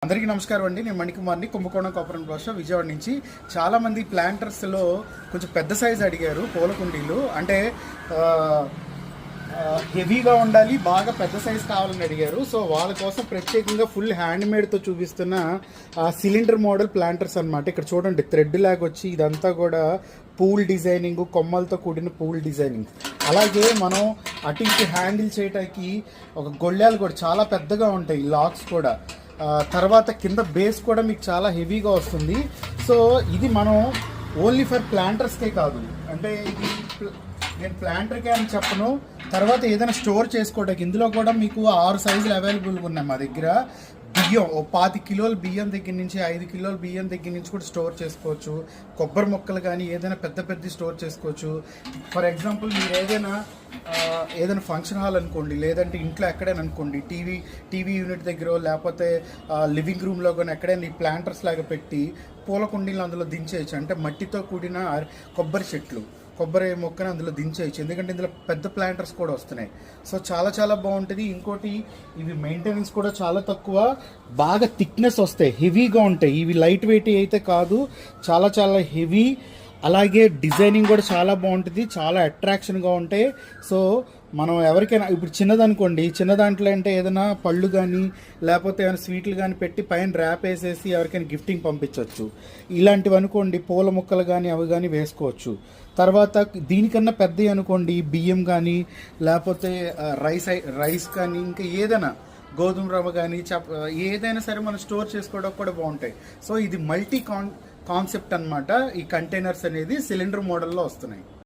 అందరికీ నమస్కారం అండి. నేను మణికుమార్ని, కుంభకోణం కాపురం భాష విజయవాడ నుంచి. చాలామంది ప్లాంటర్స్లో కొంచెం పెద్ద సైజు అడిగారు. పూల కుండీలు అంటే హెవీగా ఉండాలి, బాగా పెద్ద సైజు కావాలని అడిగారు. సో వాళ్ళ కోసం ప్రత్యేకంగా ఫుల్ హ్యాండ్మేడ్తో చూపిస్తున్న సిలిండర్ మోడల్ ప్లాంటర్స్ అనమాట. ఇక్కడ చూడండి, థ్రెడ్ లాగా వచ్చి ఇదంతా కూడా పూల్ డిజైనింగ్, కొమ్మలతో కూడిన పూల్ డిజైనింగ్. అలాగే మనం అటు ఇటు హ్యాండిల్ చేయడానికి ఒక గొళ్ళాలు కూడా చాలా పెద్దగా ఉంటాయి, లాక్స్ కూడా. తర్వాత కింద బేస్ కూడా మీకు చాలా హెవీగా వస్తుంది. సో ఇది మనం ఓన్లీ ఫర్ ప్లాంటర్స్కే కాదు, అంటే ఇది నేను ప్లాంటర్కే అని చెప్పను. తర్వాత ఏదైనా స్టోర్ చేసుకోవడానికి ఇందులో కూడా మీకు 6 సైజులు అవైలబుల్గా ఉన్నాయి మా దగ్గర. బియ్యం 25 కిలోల బియ్యం దగ్గర నుంచి 5 కిలోల బియ్యం దగ్గర నుంచి కూడా స్టోర్ చేసుకోవచ్చు. కొబ్బరి మొక్కలు కానీ ఏదైనా పెద్ద స్టోర్ చేసుకోవచ్చు. ఫర్ ఎగ్జాంపుల్ మీరు ఏదైనా ఫంక్షన్ హాల్ అనుకోండి, లేదంటే ఇంట్లో ఎక్కడైనా అనుకోండి, టీవీ యూనిట్ దగ్గర లేకపోతే లివింగ్ రూమ్లో కానీ ఎక్కడైనా ఈ ప్లాంటర్స్ లాగా పెట్టి పూల కుండీలు అందులో దించేయచ్చు. అంటే మట్టితో కూడిన కొబ్బరి మొక్కను అందులో దించేయచ్చు, ఎందుకంటే ఇందులో పెద్ద ప్లాంటర్స్ కూడా వస్తున్నాయి. సో చాలా బాగుంటుంది. ఇంకోటి, ఇవి మెయింటెనెన్స్ కూడా చాలా తక్కువ, బాగా థిక్నెస్ వస్తాయి, హెవీగా ఉంటాయి. ఇవి లైట్ వెయిట్ అయితే కాదు, చాలా హెవీ. అలాగే డిజైనింగ్ కూడా చాలా బాగుంటుంది, చాలా అట్రాక్షన్గా ఉంటాయి. సో మనం ఎవరికైనా ఇప్పుడు చిన్నదనుకోండి, చిన్న దాంట్లో అంటే ఏదైనా పళ్ళు కానీ లేకపోతే ఏమైనా స్వీట్లు కానీ పెట్టి పైన ర్యాప్ వేసేసి ఎవరికైనా గిఫ్టింగ్ పంపించవచ్చు. ఇలాంటివి అనుకోండి, పూల మొక్కలు కానీ అవి కానీ వేసుకోవచ్చు. తర్వాత దీనికన్నా పెద్దవి అనుకోండి, బియ్యం కానీ లేకపోతే రైస్ కానీ ఇంకా ఏదైనా గోధుమ రవ్వ కానీ ఏదైనా సరే మనం స్టోర్ చేసుకోవడానికి కూడా బాగుంటాయి. సో ఇది మల్టీ కాన్సెప్ట్ అన్నమాట. ఈ కంటైనర్స్ అనేది సిలిండర్ మోడల్లో వస్తున్నాయి.